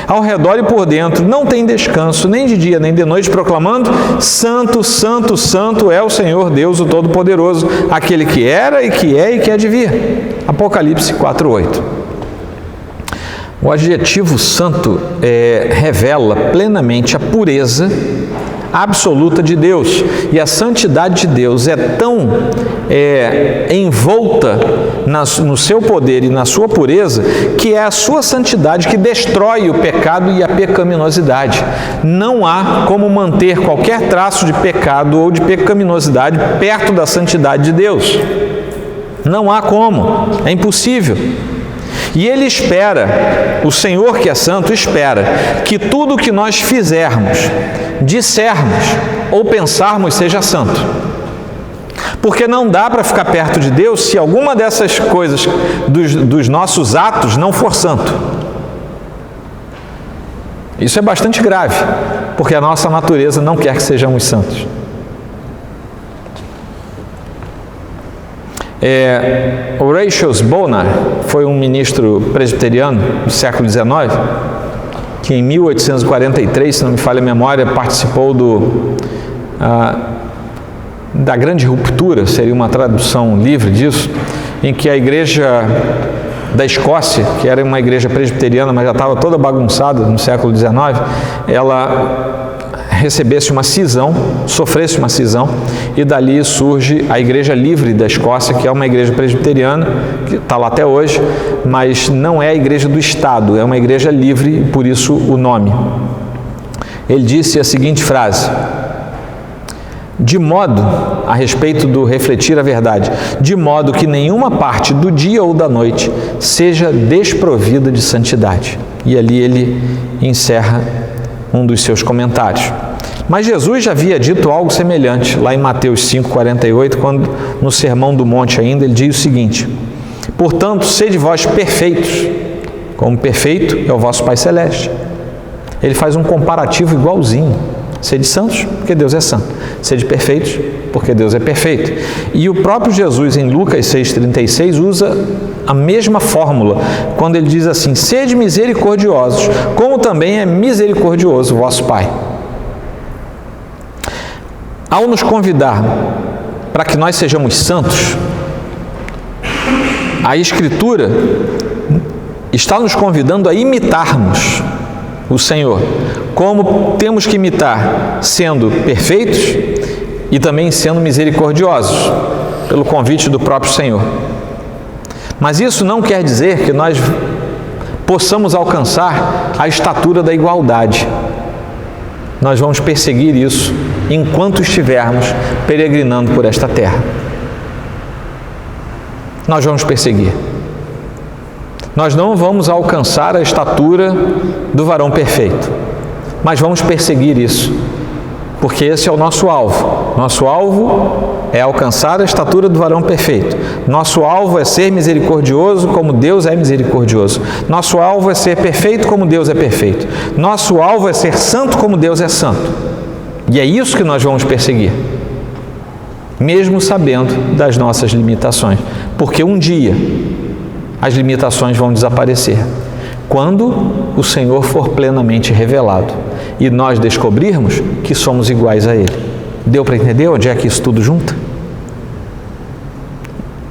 Ao redor e por dentro não tem descanso, nem de dia nem de noite, proclamando: Santo, Santo, Santo é o Senhor Deus, o Todo-Poderoso, aquele que era e que é e que há de vir. Apocalipse 4:8. O adjetivo santo revela plenamente a pureza absoluta de Deus, e a santidade de Deus é tão envolta no seu poder e na sua pureza, que é a sua santidade que destrói o pecado e a pecaminosidade. Não há como manter qualquer traço de pecado ou de pecaminosidade perto da santidade de Deus. Não há como, é impossível. E Ele espera, o Senhor que é santo espera, que tudo o que nós fizermos, dissermos ou pensarmos seja santo. Porque não dá para ficar perto de Deus se alguma dessas coisas dos nossos atos não for santo. Isso é bastante grave, porque a nossa natureza não quer que sejamos santos. Horatius Bonar foi um ministro presbiteriano do século XIX, que em 1843, se não me falha a memória, participou da grande ruptura, seria uma tradução livre disso, em que a igreja da Escócia, que era uma igreja presbiteriana, mas já estava toda bagunçada no século XIX, ela recebesse uma cisão, sofresse uma cisão, e dali surge a Igreja Livre da Escócia, que é uma igreja presbiteriana, que está lá até hoje, mas não é a igreja do Estado, é uma igreja livre, por isso o nome. Ele disse a seguinte frase, de modo, a respeito do refletir a verdade, de modo que nenhuma parte do dia ou da noite seja desprovida de santidade. E ali ele encerra um dos seus comentários. Mas Jesus já havia dito algo semelhante, lá em Mateus 5,48, quando no Sermão do Monte ainda, ele diz o seguinte: portanto, sede vós perfeitos, como perfeito é o vosso Pai Celeste. Ele faz um comparativo igualzinho. Sede santos, porque Deus é santo. Sede perfeitos, porque Deus é perfeito. E o próprio Jesus, em Lucas 6,36, usa a mesma fórmula, quando ele diz assim: sede misericordiosos, como também é misericordioso o vosso Pai. Ao nos convidar para que nós sejamos santos, a Escritura está nos convidando a imitarmos o Senhor. Como temos que imitar? Sendo perfeitos e também sendo misericordiosos, pelo convite do próprio Senhor. Mas isso não quer dizer que nós possamos alcançar a estatura da igualdade. Nós vamos perseguir isso enquanto estivermos peregrinando por esta terra. Nós vamos perseguir. Nós não vamos alcançar a estatura do varão perfeito, mas vamos perseguir isso, porque esse é o nosso alvo. Nosso alvo é alcançar a estatura do varão perfeito. Nosso alvo é ser misericordioso como Deus é misericordioso. Nosso alvo é ser perfeito como Deus é perfeito. Nosso alvo é ser santo como Deus é santo. E é isso que nós vamos perseguir, mesmo sabendo das nossas limitações, porque um dia as limitações vão desaparecer, quando o Senhor for plenamente revelado e nós descobrirmos que somos iguais a Ele. Deu para entender onde é que isso tudo junta?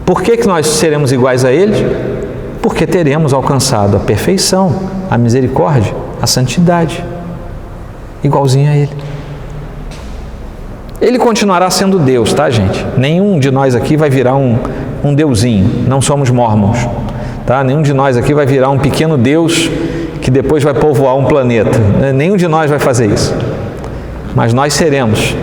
Por que nós seremos iguais a Ele? Porque teremos alcançado a perfeição, a misericórdia, a santidade, igualzinho a Ele. Ele continuará sendo Deus, tá, gente? Nenhum de nós aqui vai virar um deusinho, não somos mormons, tá? Nenhum de nós aqui vai virar um pequeno Deus que depois vai povoar um planeta. Nenhum de nós vai fazer isso. Mas nós seremos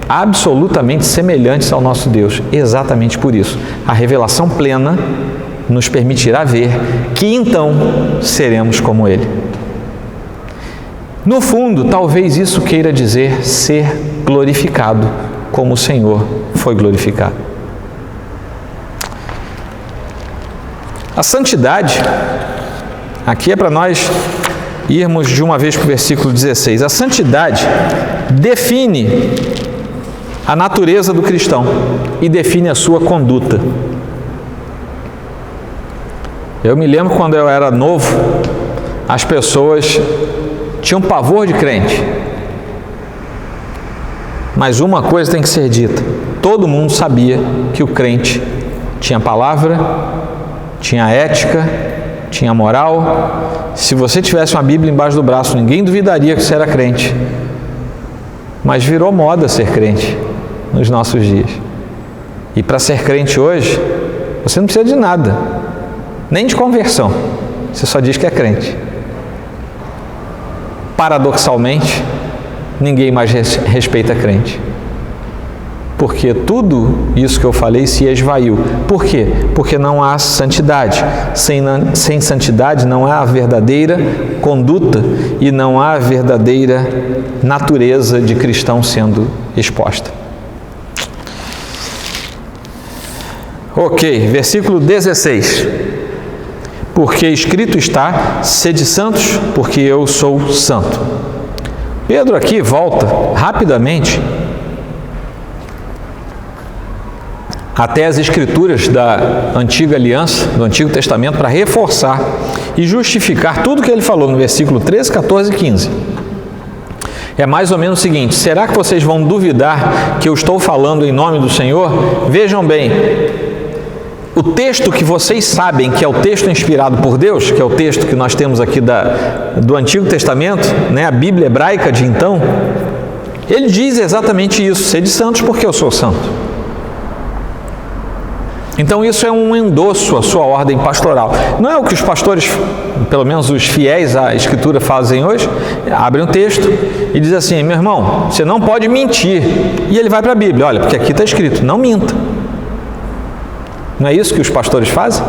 absolutamente semelhantes ao nosso Deus, exatamente por isso. A revelação plena nos permitirá ver que então seremos como Ele. No fundo, talvez isso queira dizer ser glorificado, como o Senhor foi glorificado. A santidade, aqui é para nós irmos de uma vez para o versículo 16. A santidade define a natureza do cristão e define a sua conduta. Eu me lembro quando eu era novo, as pessoas tinham pavor de crente. Mas uma coisa tem que ser dita: todo mundo sabia que o crente tinha palavra, tinha ética, tinha moral. Se você tivesse uma Bíblia embaixo do braço, ninguém duvidaria que você era crente. Mas virou moda ser crente nos nossos dias. E para ser crente hoje, você não precisa de nada, nem de conversão. Você só diz que é crente. Paradoxalmente, ninguém mais respeita crente. Porque tudo isso que eu falei se esvaiu. Por quê? Porque não há santidade. Sem santidade não há a verdadeira conduta e não há a verdadeira natureza de cristão sendo exposta. Ok, versículo 16. Porque escrito está: sede santos, porque eu sou santo. Pedro aqui volta rapidamente até as escrituras da antiga aliança, do Antigo Testamento, para reforçar e justificar tudo que ele falou no versículo 13, 14 e 15. É mais ou menos o seguinte: será que vocês vão duvidar que eu estou falando em nome do Senhor? Vejam bem, o texto que vocês sabem que é o texto inspirado por Deus, que é o texto que nós temos aqui do Antigo Testamento, né, a Bíblia hebraica de então, ele diz exatamente isso: sede santos porque eu sou santo. Então isso é um endosso à sua ordem pastoral. Não é o que os pastores, pelo menos os fiéis à Escritura, fazem hoje. Abrem um texto e diz assim: meu irmão, você não pode mentir. E ele vai para a Bíblia: olha, porque aqui está escrito, não minta. Não é isso que os pastores fazem?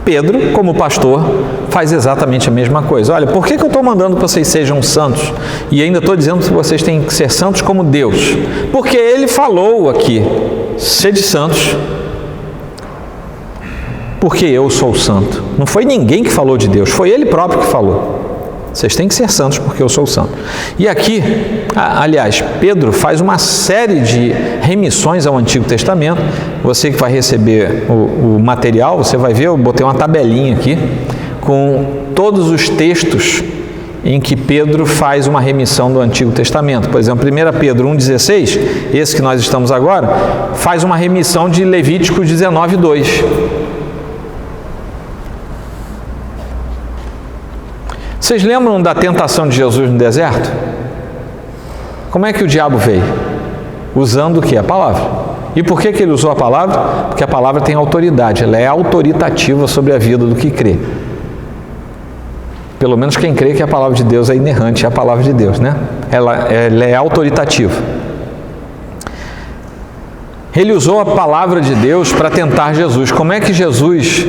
Pedro, como pastor, faz exatamente a mesma coisa. Olha, por que eu estou mandando que vocês sejam santos? E ainda estou dizendo que vocês têm que ser santos como Deus. Porque ele falou aqui: sede santos, porque eu sou santo. Não foi ninguém que falou de Deus, foi ele próprio que falou. Vocês têm que ser santos porque eu sou santo. E aqui, aliás, Pedro faz uma série de remissões ao Antigo Testamento. Você que vai receber o material, você vai ver, eu botei uma tabelinha aqui com todos os textos em que Pedro faz uma remissão do Antigo Testamento. Por exemplo, 1 Pedro 1,16, esse que nós estamos agora, faz uma remissão de Levítico 19,2. Vocês lembram da tentação de Jesus no deserto? Como é que o diabo veio? Usando o que? A palavra. E por que ele usou a palavra? Porque a palavra tem autoridade, ela é autoritativa sobre a vida do que crê. Pelo menos quem crê que a palavra de Deus é inerrante, é a palavra de Deus, né? Ela é autoritativa. Ele usou a palavra de Deus para tentar Jesus. Como é que Jesus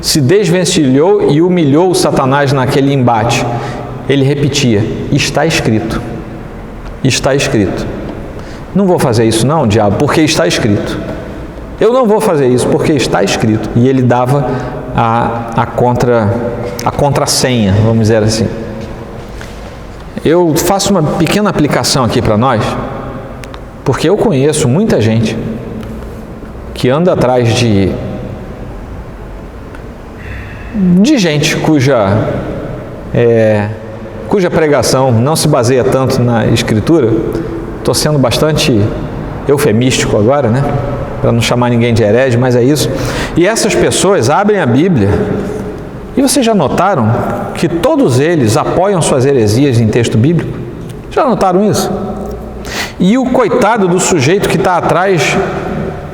se desvencilhou e humilhou Satanás naquele embate? Ele repetia: está escrito, está escrito. Não vou fazer isso não, diabo, porque está escrito. Eu não vou fazer isso porque está escrito. E ele dava a contrassenha, vamos dizer assim. Eu faço uma pequena aplicação aqui para nós, porque eu conheço muita gente que anda atrás de gente cuja pregação não se baseia tanto na Escritura. Estou sendo bastante eufemístico agora, né? Para não chamar ninguém de herege, mas é isso. E essas pessoas abrem a Bíblia e vocês já notaram que todos eles apoiam suas heresias em texto bíblico? Já notaram isso? E o coitado do sujeito que está atrás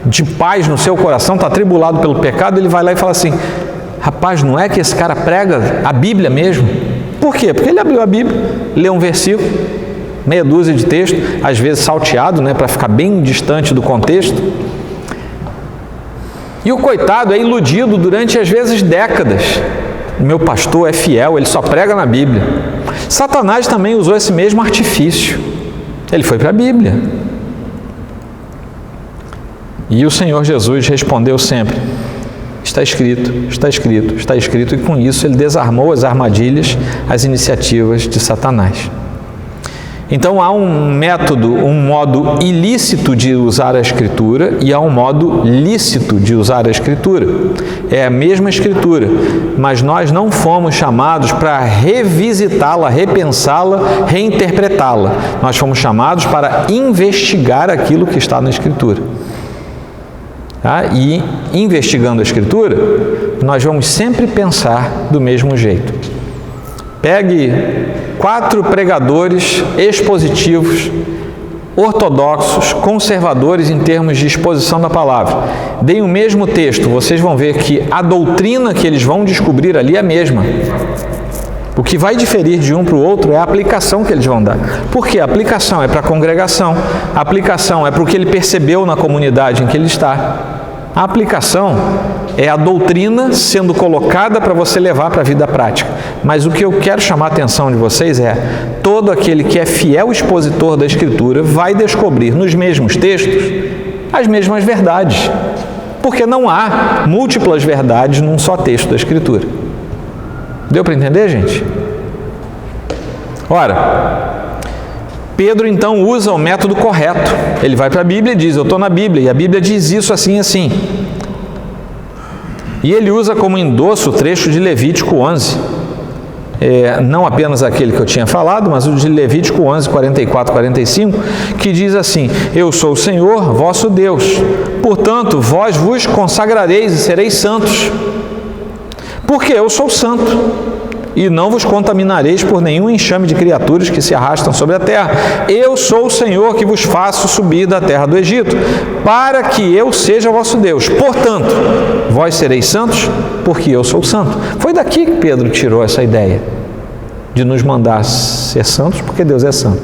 de paz no seu coração, está atribulado pelo pecado, ele vai lá e fala assim: rapaz, não é que esse cara prega a Bíblia mesmo? Por quê? Porque ele abriu a Bíblia, leu um versículo, meia dúzia de texto, às vezes salteado, para ficar bem distante do contexto. E o coitado é iludido durante, às vezes, décadas. Meu pastor é fiel, ele só prega na Bíblia. Satanás também usou esse mesmo artifício. Ele foi para a Bíblia. E o Senhor Jesus respondeu sempre: está escrito, está escrito, está escrito. E com isso ele desarmou as armadilhas, as iniciativas de Satanás. Então há um método, um modo ilícito de usar a Escritura e há um modo lícito de usar a Escritura. É a mesma Escritura, mas nós não fomos chamados para revisitá-la, repensá-la, reinterpretá-la. Nós fomos chamados para investigar aquilo que está na Escritura. E investigando a Escritura, nós vamos sempre pensar do mesmo jeito. Pegue 4 pregadores expositivos, ortodoxos, conservadores em termos de exposição da palavra. Deem o mesmo texto, vocês vão ver que a doutrina que eles vão descobrir ali é a mesma. O que vai diferir de um para o outro é a aplicação que eles vão dar. Por quê? A aplicação é para a congregação, a aplicação é para o que ele percebeu na comunidade em que ele está. A aplicação é a doutrina sendo colocada para você levar para a vida prática. Mas o que eu quero chamar a atenção de vocês é: todo aquele que é fiel expositor da Escritura vai descobrir nos mesmos textos as mesmas verdades. Porque não há múltiplas verdades num só texto da Escritura. Deu para entender, gente? Ora, Pedro então usa o método correto. Ele vai para a Bíblia e diz: eu estou na Bíblia, e a Bíblia diz isso assim e assim. E ele usa como endosso o trecho de Levítico 11. Não apenas aquele que eu tinha falado, mas o de Levítico 11, 44, 45, que diz assim: eu sou o Senhor, vosso Deus. Portanto, vós vos consagrareis e sereis santos, porque eu sou santo. E não vos contaminareis por nenhum enxame de criaturas que se arrastam sobre a terra. Eu sou o Senhor que vos faço subir da terra do Egito, para que eu seja vosso Deus. Portanto, vós sereis santos, porque eu sou santo. Foi daqui que Pedro tirou essa ideia de nos mandar ser santos, porque Deus é santo.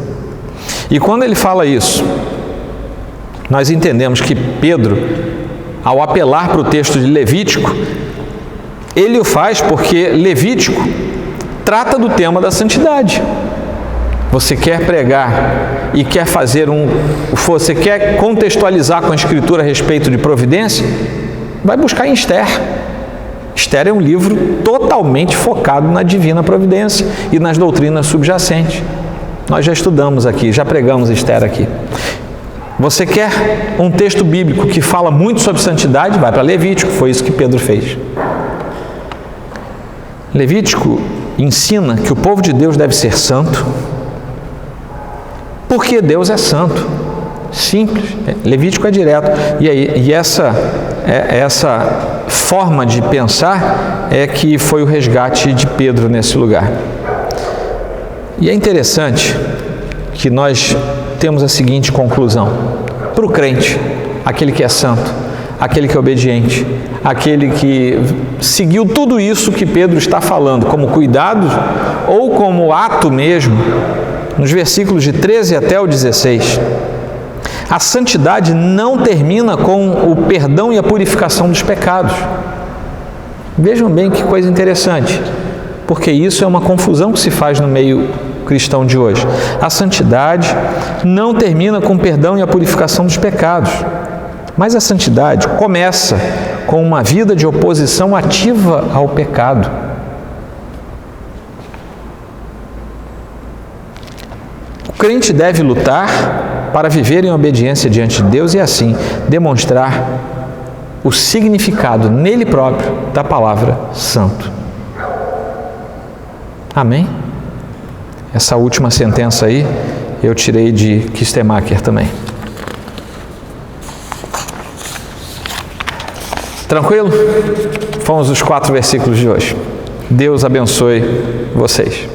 E quando ele fala isso, nós entendemos que Pedro, ao apelar para o texto de Levítico, ele o faz porque Levítico trata do tema da santidade. Você quer pregar e quer você quer contextualizar com a Escritura a respeito de providência? Vai buscar em Esther. Esther é um livro totalmente focado na divina providência e nas doutrinas subjacentes. Nós já estudamos aqui, já pregamos Esther aqui. Você quer um texto bíblico que fala muito sobre santidade? Vai para Levítico, foi isso que Pedro fez. Levítico ensina que o povo de Deus deve ser santo, porque Deus é santo. Simples. Levítico é direto. E essa forma de pensar é que foi o resgate de Pedro nesse lugar. E é interessante que nós temos a seguinte conclusão: para o crente, aquele que é santo, aquele que é obediente, aquele que seguiu tudo isso que Pedro está falando, como cuidado ou como ato mesmo, nos versículos de 13 até o 16, a santidade não termina com o perdão e a purificação dos pecados. Vejam bem que coisa interessante, porque isso é uma confusão que se faz no meio cristão de hoje. A santidade não termina com o perdão e a purificação dos pecados. Mas a santidade começa com uma vida de oposição ativa ao pecado. O crente deve lutar para viver em obediência diante de Deus e assim demonstrar o significado nele próprio da palavra santo. Amém? Essa última sentença aí eu tirei de Kistemaker também. Tranquilo? Fomos os 4 versículos de hoje. Deus abençoe vocês.